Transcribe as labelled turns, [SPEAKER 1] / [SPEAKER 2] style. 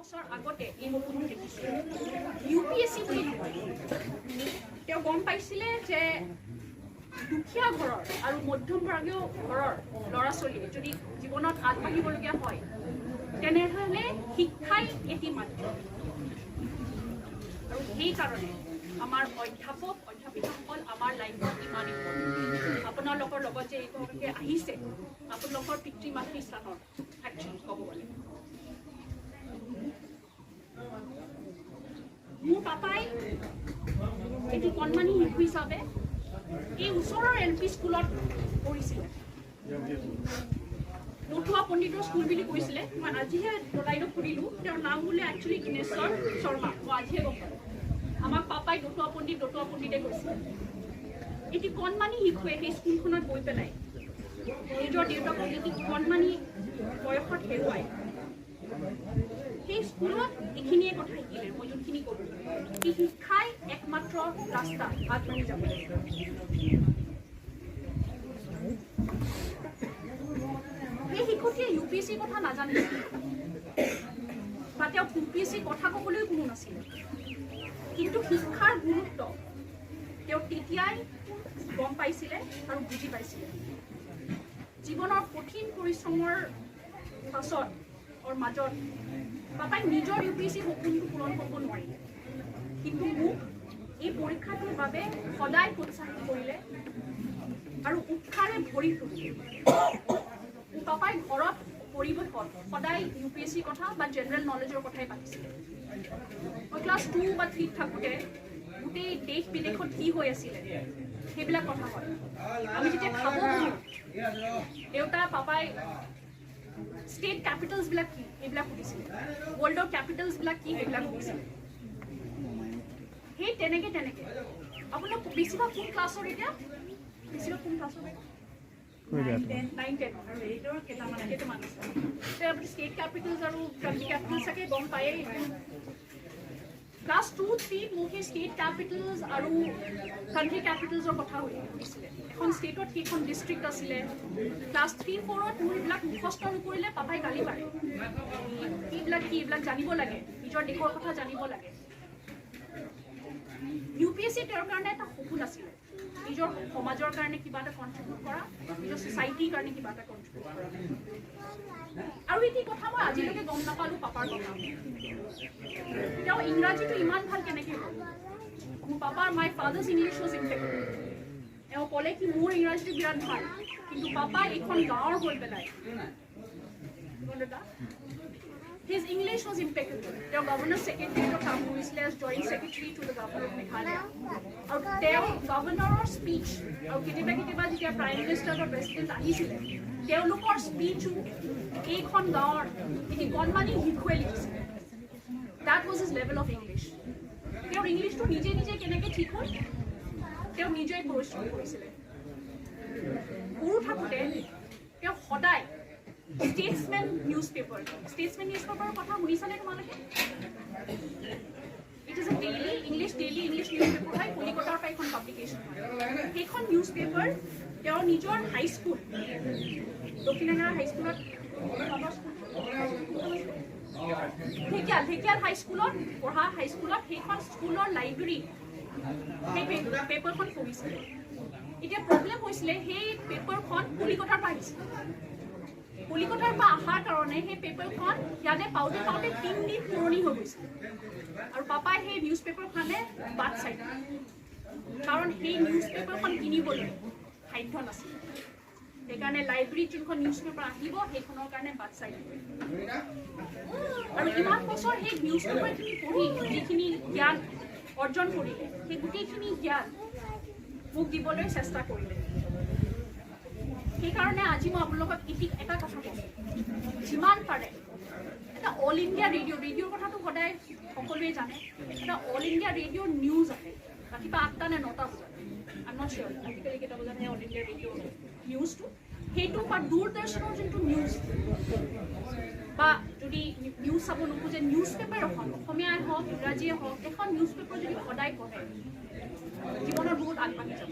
[SPEAKER 1] বছৰ আগতে এই সপোনটো দেখিছিল UPSC বুলি নহয় তেওঁ গম পাইছিলে যে দুখীয়া ঘৰৰ আৰু মধ্যমবৰ্গীয় ঘৰৰ ল'ৰা ছোৱালীয়ে যদি জীৱনত আগবাঢ়িবলগীয়া হয় তেনেহ'লে শিক্ষাই এটি মাধ্যম আৰু সেইকাৰণে আমাৰ অধ্যাপক অধ্যাপিকাসকল আমাৰ লাইফত ইমান ইম্পৰ্টেণ্ট আপোনালোকৰ লগত যে এইগৰাকী আহিছে আপোনালোকৰ পিতৃ মাতৃ স্থানত একচুৱেলি ক'ব গ'লে মোৰ পাপাই এটি কণমানি শিশু হিচাপে এই ওচৰৰ LP স্কুলত পঢ়িছিলে নটুৱা পণ্ডিতৰ স্কুল বুলি কৈছিলে মই আজিহে লাইনত সুধিলোঁ তেওঁৰ নাম বোলে একচুৱেলি গিনেশ্বৰ শৰ্মা মই আজিহে গম পালোঁ আমাক পাপাই নটুৱা পণ্ডিতে কৈছিলে এটি কণমানি শিশুৱে সেই স্কুলখনত গৈ পেলাই নিজৰ দেউতাকক এটি কণমানি বয়সত হেৰুৱাই সেই স্কুলত এইখিনিয়ে কথা শিকিলে মই যোনখিনি ক'লোঁ কি শিক্ষাই একমাত্ৰ ৰাস্তা আগবাঢ়ি যাবলৈ সেই শিশুটিয়ে UPSC কথা নাজানিলে বা তেওঁ UPSC কথা ক'বলৈ কোনো নাছিলে কিন্তু শিক্ষাৰ গুৰুত্ব তেওঁ তেতিয়াই গম পাইছিলে আৰু বুজি পাইছিলে জীৱনৰ কঠিন পৰিশ্ৰমৰ পাছত মাজত পাপাই নিজৰ UPSC সপোনটো পূৰণ কৰিব নোৱাৰিলে কিন্তু মোক এই পৰীক্ষাটোৰ বাবে সদায় প্ৰোৎসাহিত কৰিলে আৰু উৎসাহে ভৰি তুলিলে পাপাই ঘৰত পৰিৱেশত সদায় UPSC কথা বা জেনেৰেল নলেজৰ কথাই পাতিছিলে মই ক্লাছ 2 বা 3 থাকোঁতে গোটেই দেশ বিদেশত কি হৈ আছিলে সেইবিলাক কথা হয় আমি যেতিয়া খাব দেউতা পাপাই ষ্টেট কেপিটেলছবিলাক কি এইবিলাক সুধিছিলে ৱৰ্ল্ডৰ কেপিটেলছবিলাক কি সেইবিলাক সুধিছিলে সেই তেনেকৈ আপোনাক বেছিভাগ কোন ক্লাছৰ এতিয়া বেছিভাগ কোন ক্লাছৰ 9-10 আৰু এইটোৰ কেইটামান আছে আপুনি ষ্টেট কেপিটেলছ আৰু কাণ্ট্ৰি কেপিটেলছ চাগে গম পায়েই ক্লাছ 2-3 মোক সেই ষ্টেট কেপিটেলছ আৰু কাণ্ট্ৰি কেপিটেলছৰ কথা সুধিছিলে এখন ষ্টেটত সেইখন ডিষ্ট্ৰিক্ট আছিলে ক্লাছ 3-4ত মোৰ এইবিলাক মুখস্থ নকৰিলে পাপাই গালি পাৰে এইবিলাক জানিব লাগে নিজৰ দেশৰ কথা জানিব লাগে UPSC তেওঁৰ কাৰণে এটা সপোন আছিলে নিজৰ সমাজৰ কাৰণে কিবা এটা কণ্ট্ৰিবিউট কৰা নিজৰ ছ'চাইটিৰ কাৰণে কিবা এটা কণ্ট্ৰিবিউট কৰা আৰু এটি কথা মই আজিলৈকে গম নাপালোঁ পাপাৰ কথা তেওঁ ইংৰাজীটো ইমান ভাল কেনেকৈ হ'ল মোৰ পাপাৰ মাই ফাদাৰ্ছ ইংলিছ ৱাজ ইম্পেক্টেড তেওঁ ক'লে কি মোৰ ইংৰাজীটো বিৰাট ভাল কিন্তু পাপাই এইখন গাঁৱৰ হৈ পেলাই His English was impeccable. The governor secretary of Kampuis as joint secretary to the governor of Meghalaya. Our governor's speech, our Kittiba the prime minister or president Ahisile. They look for speech to Ekon Gaur, it got money equally. That was his level of English. Their English to Nije can I get equal? Their Nije approach to Poisile. Uru Takute, their Hodai. Statesman newspaper কথা শুনিছানে তোমালোকে It is a daily English newspaper হয় কলিকতাৰ পৰা এখন publication হয় সেইখন newspaper তেওঁ নিজৰ হাই স্কুল দক্ষিণাগাঁও হাই স্কুলত ঢেকিয়াল হাই স্কুলত পঢ়া হাই স্কুলত সেইখন স্কুলৰ লাইব্ৰেৰী সেই পেপাৰখন পঢ়িছিলে এতিয়া প্ৰব্লেম হৈছিলে সেই পেপাৰখন কলিকতাৰ পৰা আহিছিলে কলিকতাৰ পৰা অহাৰ কাৰণে সেই পেপাৰখন ইয়াতে পাওঁতে 3 দিন পুৰণি হৈ গৈছিল আৰু পাপাই সেই নিউজ পেপাৰখনে বাদ চাই কাৰণ সেই নিউজ পেপাৰখন কিনিবলৈ সাধ্য নাছিল সেইকাৰণে লাইব্ৰেৰীত যোনখন নিউজ পেপাৰ আহিব সেইখনৰ কাৰণে বাদ চাই আৰু ইমান বছৰ সেই নিউজ পেপাৰখিনি পঢ়ি যিখিনি জ্ঞান অৰ্জন কৰিলে সেই গোটেইখিনি জ্ঞান মোক দিবলৈ চেষ্টা কৰিলে সেইকাৰণে আজি মই আপোনালোকক এটা কথা ক'ম যিমান পাৰে এটা অল ইণ্ডিয়া ৰেডিঅ'ৰ কথাটো সদায় সকলোৱে জানে এটা অল ইণ্ডিয়া ৰেডিঅ' নিউজ আহে ৰাতিপুৱা 8টা নে 9টা বজাত আই এম নট চিয়'ৰ আজিকালি কেইটা বজাত অল ইণ্ডিয়া ৰেডিঅ' নিউজটো সেইটো বা দূৰদৰ্শনৰ যোনটো নিউজ বা যদি নিউজ চাব নোখোজে নিউজ পেপাৰ এখন অসমীয়াই হওক ইংৰাজীয়ে হওক এখন নিউজ পেপাৰ যদি সদায় পঢ়ে জীৱনত বহুত আগবাঢ়ি যাব